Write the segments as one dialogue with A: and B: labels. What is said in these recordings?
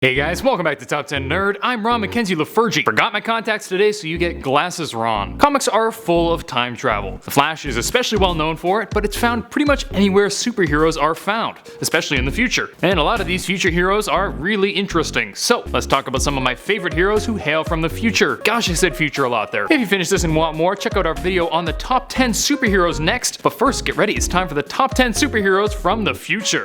A: Hey guys, welcome back to Top 10 Nerd. I'm Ron McKenzie-Lefurgey. Forgot my contacts today, so you get glasses Ron. Comics are full of time travel. The Flash is especially well known for it, but it's found pretty much anywhere superheroes are found, especially in the future. And a lot of these future heroes are really interesting. So let's talk about some of my favorite heroes who hail from the future. Gosh, I said future a lot there. If you finished this and want more, check out our video on the top 10 superheroes next. But first, get ready, it's time for the top 10 superheroes from the future.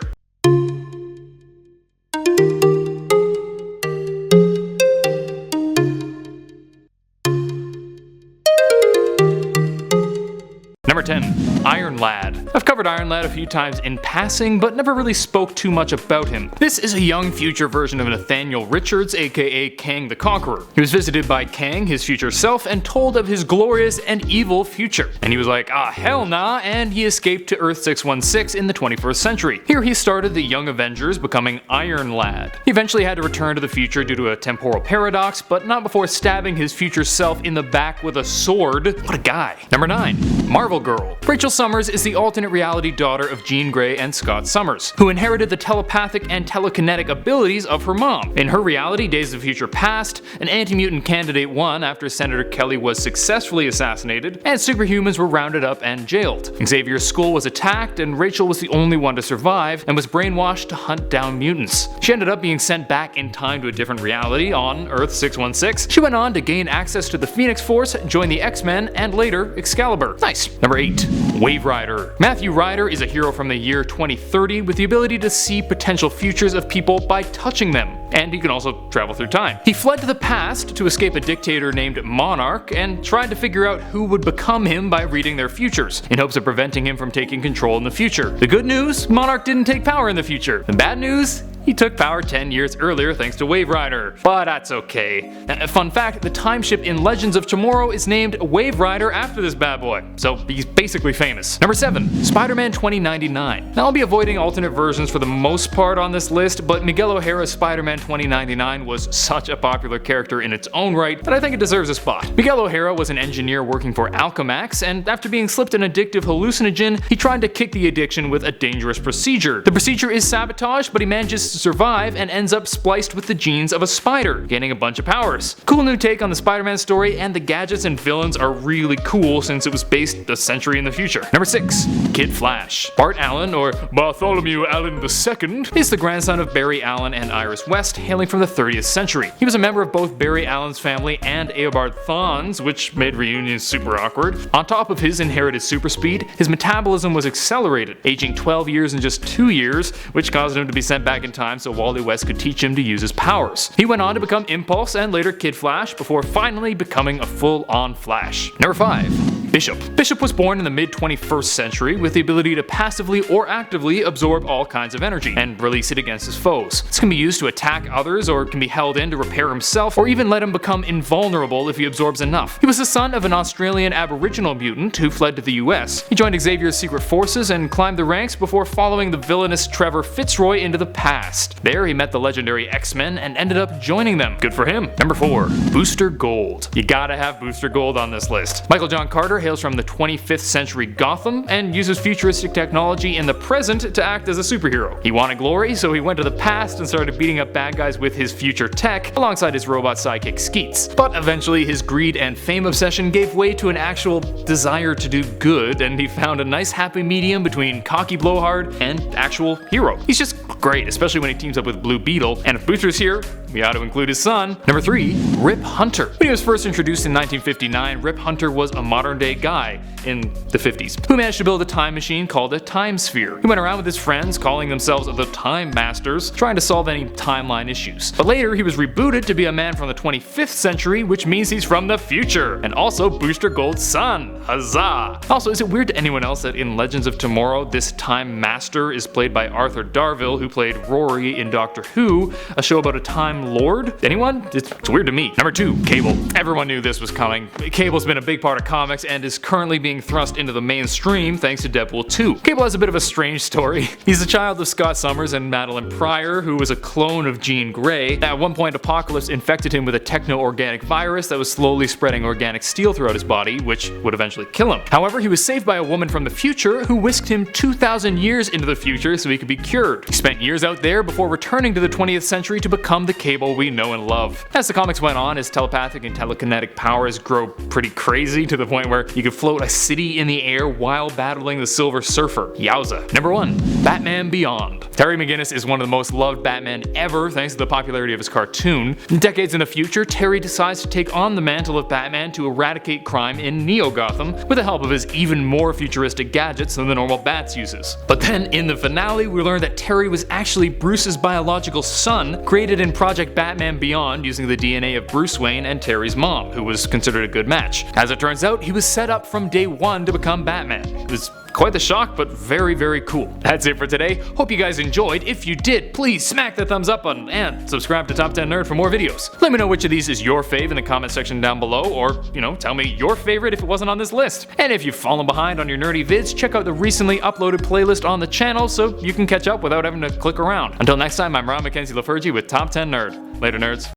A: Number 10. Iron Lad. I've covered Iron Lad a few times in passing, but never really spoke too much about him. This is a young future version of Nathaniel Richards, aka Kang the Conqueror. He was visited by Kang, his future self, and told of his glorious and evil future. And he was like, ah hell nah, and he escaped to Earth 616 in the 21st century. Here he started the Young Avengers, becoming Iron Lad. He eventually had to return to the future due to a temporal paradox, but not before stabbing his future self in the back with a sword. What a guy. Number 9. Marvel Girl. Rachel Summers is the alternate reality daughter of Jean Grey and Scott Summers, who inherited the telepathic and telekinetic abilities of her mom. In her reality, Days of Future Past, an anti-mutant candidate won after Senator Kelly was successfully assassinated, and superhumans were rounded up and jailed. Xavier's school was attacked, and Rachel was the only one to survive, and was brainwashed to hunt down mutants. She ended up being sent back in time to a different reality on Earth 616. She went on to gain access to the Phoenix Force, join the X-Men, and later Excalibur. Nice. Number 8. WAVERIDER. Matthew Ryder is a hero from the year 2030 with the ability to see potential futures of people by touching them, and he can also travel through time. He fled to the past to escape a dictator named Monarch and tried to figure out who would become him by reading their futures, in hopes of preventing him from taking control in the future. The good news? Monarch didn't take power in the future. The bad news? He took power 10 years earlier thanks to WAVERIDER, but that's okay. Fun fact, the time ship in Legends of Tomorrow is named WAVERIDER after this bad boy, so he's basically famous. Number 7. Spider-Man 2099. Now I'll be avoiding alternate versions for the most part on this list, but Miguel O'Hara's Spider-Man 2099 was such a popular character in its own right that I think it deserves a spot. Miguel O'Hara was an engineer working for Alchemax, and after being slipped an addictive hallucinogen, he tried to kick the addiction with a dangerous procedure. The procedure is sabotage, but he manages to survive and ends up spliced with the genes of a spider, gaining a bunch of powers. Cool new take on the Spider-Man story, and the gadgets and villains are really cool since it was based a century in the future. Number 6. Kid Flash. Bart Allen, or Bartholomew Allen II, is the grandson of Barry Allen and Iris West, hailing from the 30th century. He was a member of both Barry Allen's family and Eobard Thawne's, which made reunions super awkward. On top of his inherited super speed, his metabolism was accelerated, aging 12 years in just 2 years, which caused him to be sent back in time so Wally West could teach him to use his powers. He went on to become Impulse and later Kid Flash before finally becoming a full-on Flash. Number 5. Bishop. Bishop was born in the mid-21st century with the ability to passively or actively absorb all kinds of energy and release it against his foes. This can be used to attack others, or can be held in to repair himself, or even let him become invulnerable if he absorbs enough. He was the son of an Australian Aboriginal mutant who fled to the US. He joined Xavier's secret forces and climbed the ranks before following the villainous Trevor Fitzroy into the past. There he met the legendary X-Men and ended up joining them. Good for him. Number 4. Booster Gold. You gotta have Booster Gold on this list. Michael John Carter hails from the 25th century Gotham and uses futuristic technology in the present to act as a superhero. He wanted glory, so he went to the past and started beating up bad guys with his future tech alongside his robot sidekick Skeets. But eventually his greed and fame obsession gave way to an actual desire to do good, and he found a nice happy medium between cocky blowhard and actual hero. He's just great, especially when he teams up with Blue Beetle, and if Booster's here, we ought to include his son. Number 3. Rip Hunter. When he was first introduced in 1959, Rip Hunter was a modern day guy in the 50s who managed to build a time machine called a time sphere. He went around with his friends calling themselves the Time Masters, trying to solve any timeline issues. But later he was rebooted to be a man from the 25th century, which means he's from the future, and also Booster Gold's son. Huzzah! Also, is it weird to anyone else that in Legends of Tomorrow this Time Master is played by Arthur Darvill, who played Rory in Doctor Who, a show about a time Time Lord? Anyone? It's weird to me. Number 2, Cable. Everyone knew this was coming. Cable's been a big part of comics and is currently being thrust into the mainstream thanks to Deadpool 2. Cable has a bit of a strange story. He's the child of Scott Summers and Madeline Pryor, who was a clone of Jean Grey. At one point, Apocalypse infected him with a techno-organic virus that was slowly spreading organic steel throughout his body, which would eventually kill him. However, he was saved by a woman from the future who whisked him 2,000 years into the future so he could be cured. He spent years out there before returning to the 20th century to become the Cable we know and love. As the comics went on, his telepathic and telekinetic powers grow pretty crazy to the point where you could float a city in the air while battling the Silver Surfer. Yowza. Number 1, Batman Beyond. Terry McGinnis is one of the most loved Batman ever thanks to the popularity of his cartoon. Decades in the future, Terry decides to take on the mantle of Batman to eradicate crime in Neo-Gotham with the help of his even more futuristic gadgets than the normal Bats uses. But then in the finale, we learn that Terry was actually Bruce's biological son, created in Project Batman Beyond using the DNA of Bruce Wayne and Terry's mom, who was considered a good match. As it turns out, he was set up from day 1 to become Batman. It was quite the shock, but very, very cool. That's it for today. Hope you guys enjoyed. If you did, please smack the thumbs up button and subscribe to Top 10 Nerd for more videos. Let me know which of these is your fave in the comment section down below, or, tell me your favorite if it wasn't on this list. And if you've fallen behind on your nerdy vids, check out the recently uploaded playlist on the channel so you can catch up without having to click around. Until next time, I'm Ron McKenzie-Lefurgey with Top 10 Nerd. Later, nerds.